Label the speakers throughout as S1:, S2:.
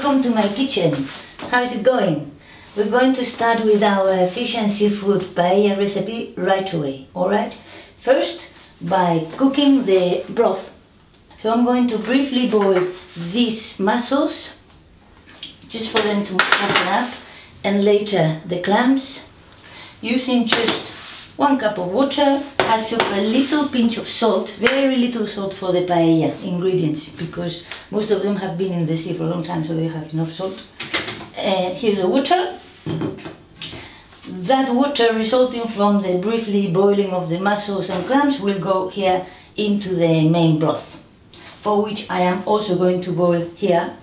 S1: welcome to my kitchen. How's it going? We're going to start with our fish and seafood paella recipe right away, alright? First, by cooking the broth. So I'm going to briefly boil these mussels, just for them to open up, and later the clams, using just 1 cup of water, also a little pinch of salt, very little salt for the paella ingredients, because most of them have been in the sea for a long time, so they have enough salt. Here's the water. That water resulting from the briefly boiling of the mussels and clams will go here into the main broth, for which I am also going to boil here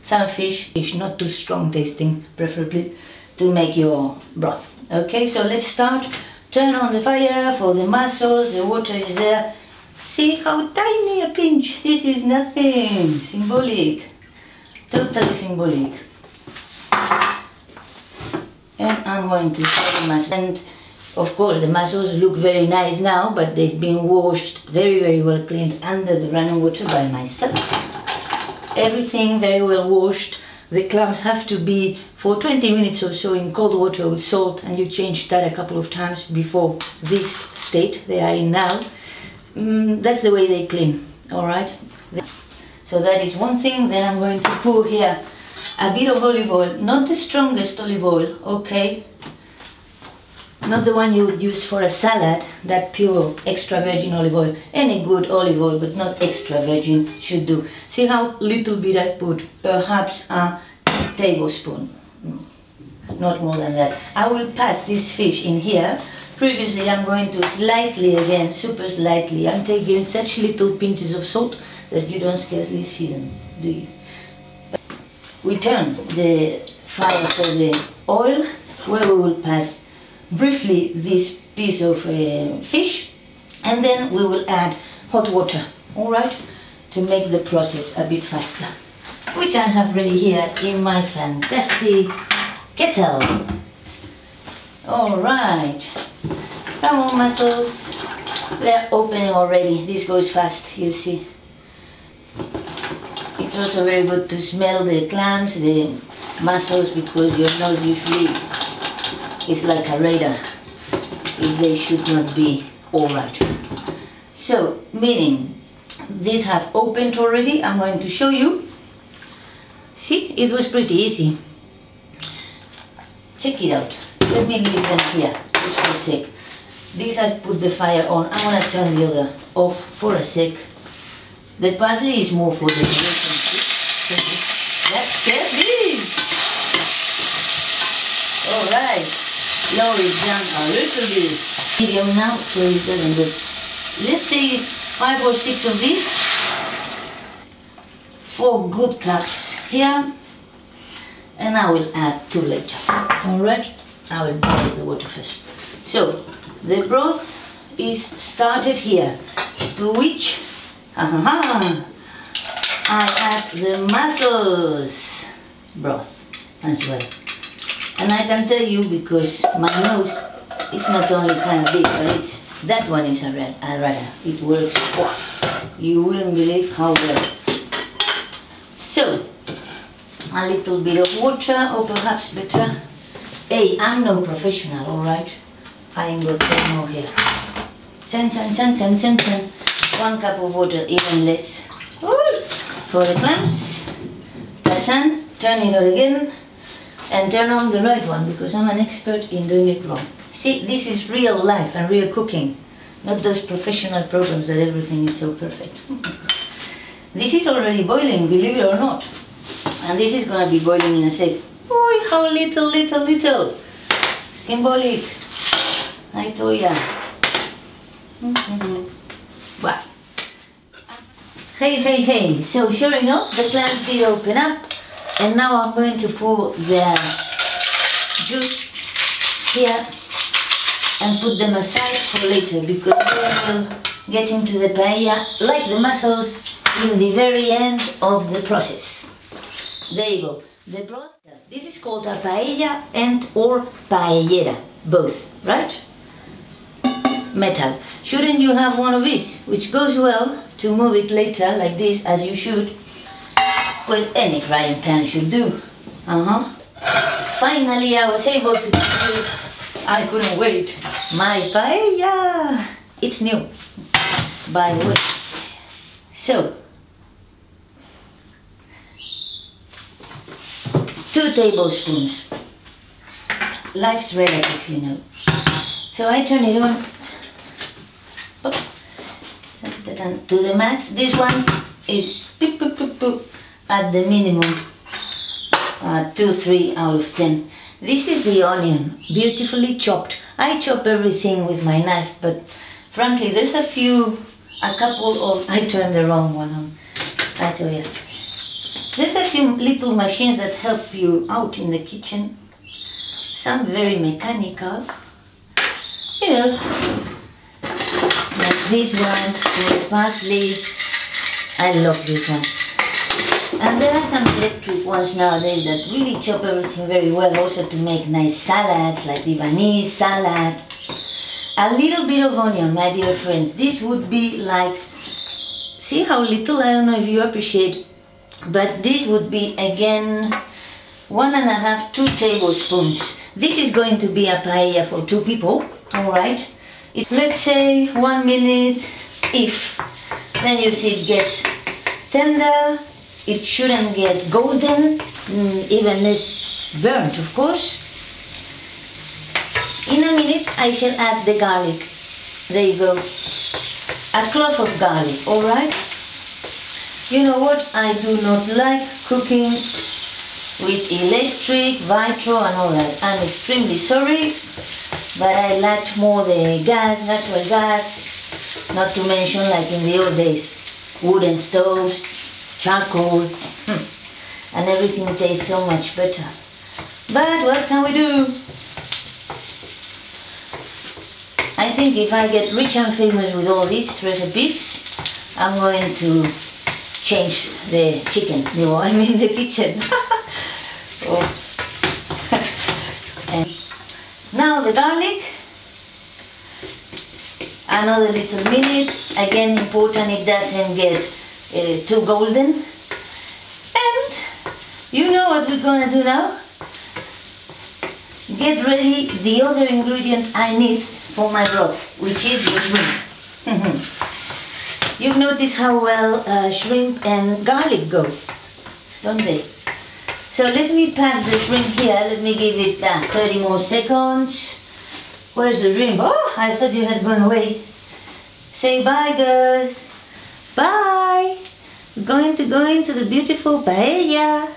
S1: some fish, not too strong tasting preferably, to make your broth. Okay, so let's start. Turn on the fire for the mussels, the water is there. See how tiny a pinch, this is nothing, symbolic, totally symbolic. And I'm going to fry the mussels. And of course the mussels look very nice now, but they've been washed very well cleaned under the running water by myself. Everything very well washed. The clams have to be for 20 minutes or so in cold water with salt, and you change that a couple of times before this state they are in now. That's the way they clean, alright? So that is one thing. Then I'm going to pour here a bit of olive oil, not the strongest olive oil, okay? Not the one you would use for a salad, that pure extra virgin olive oil. Any good olive oil, but not extra virgin, should do. See how little bit I put? Perhaps a tablespoon, not more than that. I will pass this fish in here. Previously I'm going to slightly, again, super slightly, I'm taking such little pinches of salt that you don't scarcely see them, do you? We turn the fire for the oil, where we will pass briefly this piece of fish, and then we will add hot water, alright, to make the process a bit faster, which I have ready here in my fantastic kettle. Alright, come on mussels, they're opening already, this goes fast, you see. It's also very good to smell the clams, the mussels, because your nose usually is like a radar if they should not be alright. So, meaning these have opened already. I'm going to show you. See, it was pretty easy. Check it out. Let me leave them here just for a sec. These I've put the fire on. I'm going to turn the other off for a sec. The parsley is more for decoration. That's carefully. Alright. Lower it down a little bit. Medium now, so it doesn't go. Let's say 5 or 6 of these. 4 good cups here. And I will add 2 later. Alright? I will boil the water first. So, the broth is started here. To which I add the mussels broth as well. And I can tell you, because my nose is not only kind of big, but it's, that one is a radar. It works. Oh, you wouldn't believe how well. So, a little bit of water, or perhaps better. Hey, I'm no professional, alright? I ain't got 10 more here. 1 cup of water, even less. For the clams. Turn it on again. And turn on the right one, because I'm an expert in doing it wrong. See, this is real life and real cooking, not those professional programs that everything is so perfect. This is already boiling, believe it or not. And this is going to be boiling in a sec. Oh, how little. Symbolic. I told ya. Wow. Hey. So sure enough, the clams did open up. And now I'm going to pour the juice here and put them aside for later, because they will get into the paella, like the mussels, in the very end of the process. There you go. The broth. This is called a paella and or paellera, both, right? Metal. Shouldn't you have one of these, which goes well to move it later like this, as you should. Well, any frying pan should do. Finally, I was able to produce, I couldn't wait, my paella. It's new, by the way. So, 2 tablespoons. Life's relative, you know. So I turn it on. To the max. This one is beep, beep, beep, beep, at the minimum 2-3 out of 10. This is the onion, beautifully chopped. I chop everything with my knife, but frankly there's a couple of, I turned the wrong one on, I tell you. There's a few little machines that help you out in the kitchen. Some very mechanical, you know, like this one with parsley. I love this one. And there are some electric ones nowadays that really chop everything very well, also to make nice salads, like Lebanese salad. A little bit of onion, my dear friends. This would be like, see how little, I don't know if you appreciate, but this would be again 1.5, 2 tablespoons. This is going to be a paella for 2 people, alright? Let's say 1 minute, if. Then you see it gets tender, it shouldn't get golden, even less burnt, of course. In a minute I shall add the garlic. There you go. A clove of garlic, alright? You know what? I do not like cooking with electric, vitro and all that. I'm extremely sorry, but I liked more the gas, natural gas, not to mention like in the old days, wooden stoves, charcoal, and everything tastes so much better. But what can we do? I think if I get rich and famous with all these recipes, I'm going to change the chicken, you know, I mean the kitchen. Oh. And now the garlic, another little minute. Again, important it doesn't get too golden. And you know what we're gonna do now? Get ready the other ingredient I need for my broth, which is the shrimp. You've noticed how well shrimp and garlic go, don't they? So let me pass the shrimp here. Let me give it 30 more seconds. Where's the shrimp? Oh, I thought you had gone away. Say bye, girls. Bye. We're going to go into the beautiful paella.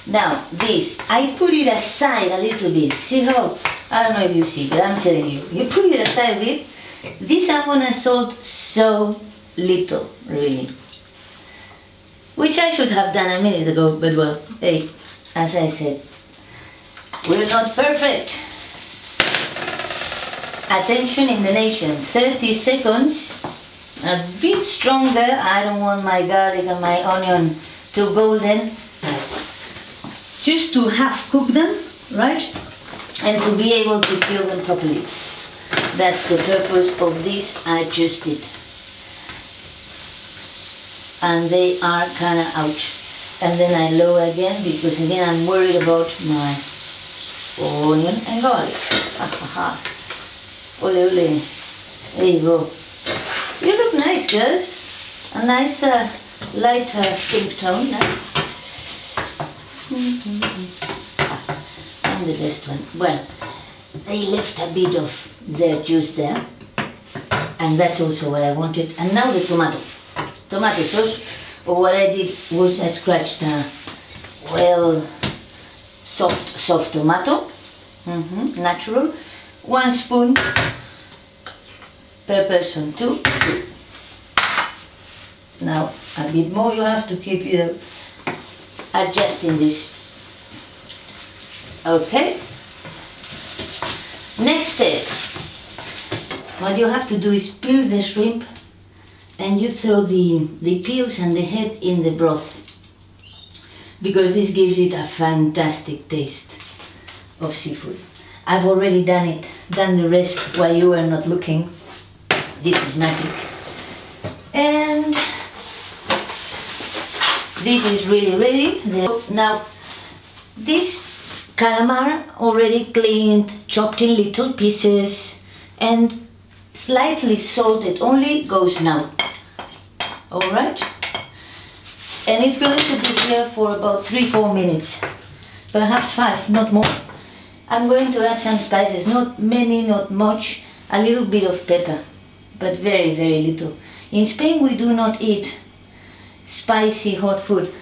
S1: Now, this, I put it aside a little bit. See how? I don't know if you see, but I'm telling you. You put it aside a bit. This I'm gonna salt so little, really. Which I should have done a minute ago, but well, hey, as I said, we're not perfect. Attention in the nation, 30 seconds, a bit stronger. I don't want my garlic and my onion to golden. Just to half cook them, right? And to be able to peel them properly. That's the purpose of this. I just did. And they are kind of out. And then I lower again because again I'm worried about my onion and garlic. Ole ole. There you go. You look nice, girls. A nice lighter pink tone. No? I'm the best one. Well, they left a bit of their juice there. And that's also what I wanted. And now the tomato. Tomato sauce, or what I did was I scratched a soft tomato, natural, 1 spoon per person, 2. Now a bit more, you have to keep adjusting this. Okay. Next step, what you have to do is peel the shrimp. And you throw the peels and the head in the broth, because this gives it a fantastic taste of seafood. I've already done the rest while you were not looking. This is magic. And This is really ready. Now, this calamar already cleaned, chopped in little pieces and slightly salted only goes now. Alright? And it's going to be here for about 3-4 minutes. Perhaps 5, not more. I'm going to add some spices, not many, not much, a little bit of pepper, but very, very little. In Spain we do not eat spicy hot food.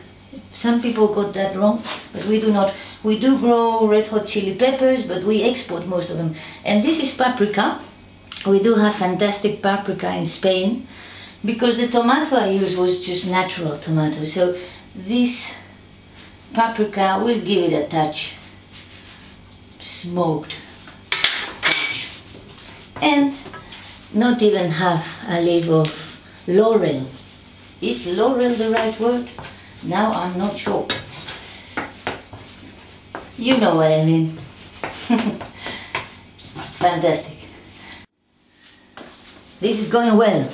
S1: Some people got that wrong, but we do not. We do grow red hot chili peppers, but we export most of them. And this is paprika. We do have fantastic paprika in Spain, because the tomato I used was just natural tomato. So this paprika will give it a touch, smoked touch. And not even half a leaf of laurel. Is laurel the right word? Now I'm not sure. You know what I mean. Fantastic. This is going well.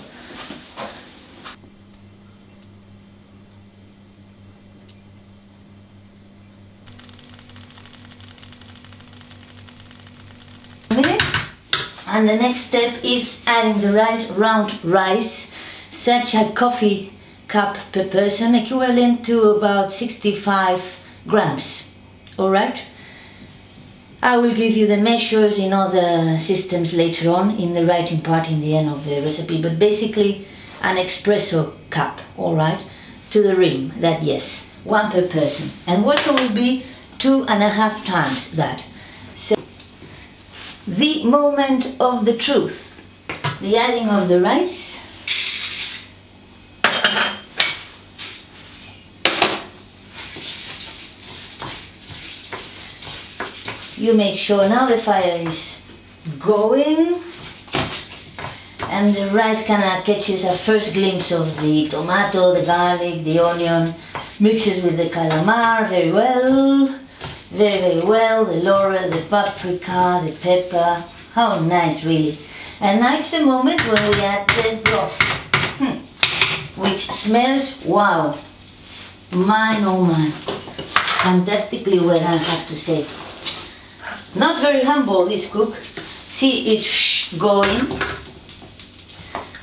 S1: And the next step is adding the rice, round rice, such a coffee cup per person, equivalent to about 65 grams. Alright? I will give you the measures in other systems later on in the writing part in the end of the recipe, but basically an espresso cup, alright, to the rim, that yes, 1 per person. And water will be 2.5 times that. So, the moment of the truth, the adding of the rice. You make sure now the fire is going and the rice kind of catches a first glimpse of the tomato, the garlic, the onion, mixes with the calamar very well, very, very well, the laurel, the paprika, the pepper. How nice, really. And now it's the moment when we add the broth, which smells, wow, mine oh mine, fantastically well, I have to say. Not very humble, this cook. See, it's going.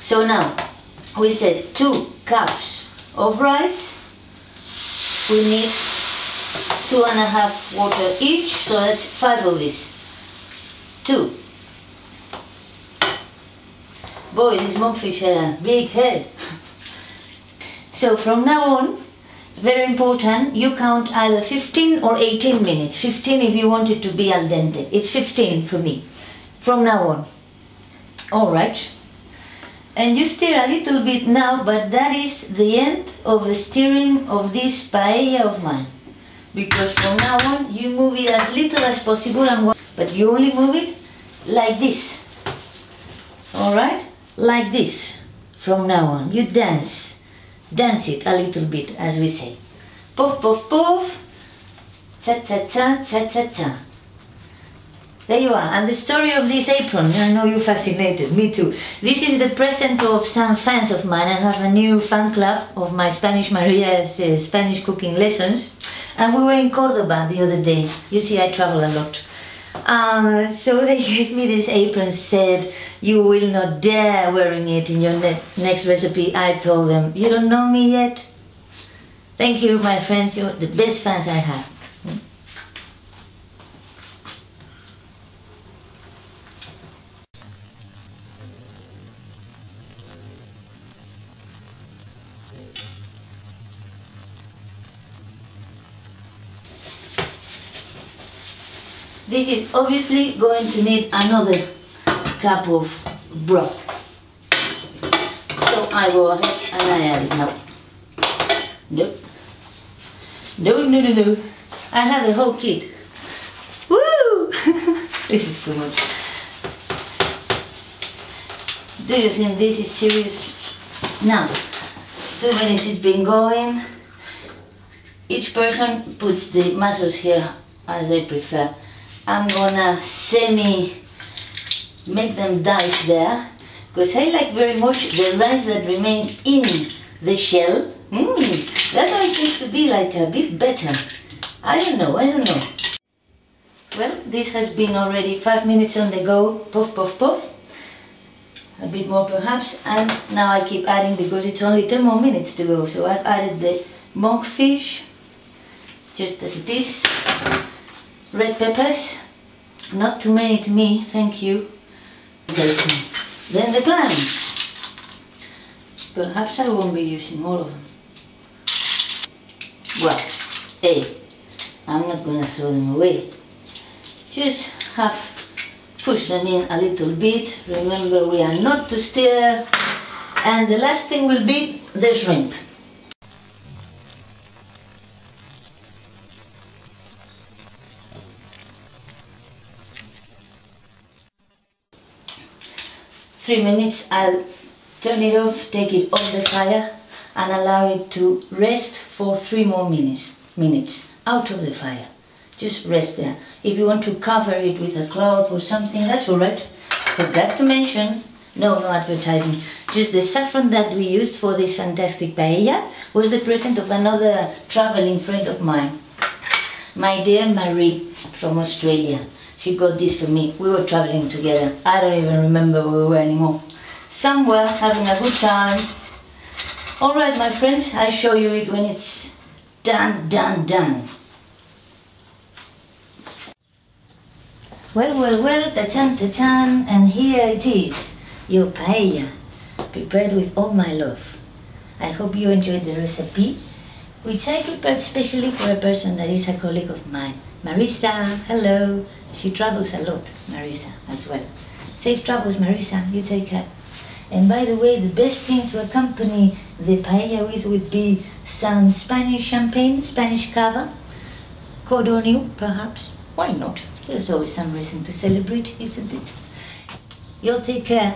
S1: So now, we said 2 cups of rice. We need 2.5 water each, so that's 5 of this. 2. Boy, this monkfish had a big head. So from now on, very important, you count either 15 or 18 minutes. 15 if you want it to be al dente. It's 15 for me, from now on. Alright. And you stir a little bit now, but that is the end of the stirring of this paella of mine. Because from now on, you move it as little as possible, but you only move it like this. Alright? Like this. From now on. You dance it a little bit, as we say. Puff, puff, puff. Cha-cha-cha, cha-cha-cha. There you are. And the story of this apron, I know you're fascinated, me too. This is the present of some fans of mine. I have a new fan club of my Spanish Maria's Spanish cooking lessons. And we were in Cordoba the other day. You see, I travel a lot. So they gave me this apron, said, you will not dare wearing it in your next recipe. I told them, you don't know me yet? Thank you, my friends, you're the best fans I have. This is obviously going to need another cup of broth. So I go ahead and I add it now. Nope. No. I have the whole kit. Woo! This is too much. Do you think this is serious? Now, 2 minutes it's been going. Each person puts the muscles here as they prefer. I'm gonna make them dice there, because I like very much the rice that remains in the shell, That one seems to be like a bit better. I don't know. Well, this has been already 5 minutes on the go. Puff, puff, puff. A bit more perhaps, and now I keep adding because it's only 10 more minutes to go. So I've added the monkfish, just as it is. Red peppers, not too many to me, thank you. Then the clams. Perhaps I won't be using all of them. Well, hey, I'm not gonna throw them away. Just have push them in a little bit. Remember, we are not to stir. And the last thing will be the shrimp. Three minutes, I'll turn it off, take it off the fire and allow it to rest for 3 more minutes out of the fire. Just rest there. If you want to cover it with a cloth or something, that's alright. Forgot to mention, no advertising, just the saffron that we used for this fantastic paella was the present of another traveling friend of mine, my dear Marie from Australia. She got this for me. We were traveling together. I don't even remember where we were anymore. Somewhere, having a good time. Alright my friends, I'll show you it when it's done. Well, ta-chan, and here it is, your paella, prepared with all my love. I hope you enjoyed the recipe, which I prepared specially for a person that is a colleague of mine. Marisa, hello. She travels a lot, Marisa, as well. Safe travels, Marisa, you take care. And by the way, the best thing to accompany the paella with would be some Spanish champagne, Spanish cava, codorniu, perhaps. Why not? There's always some reason to celebrate, isn't it? You'll take care.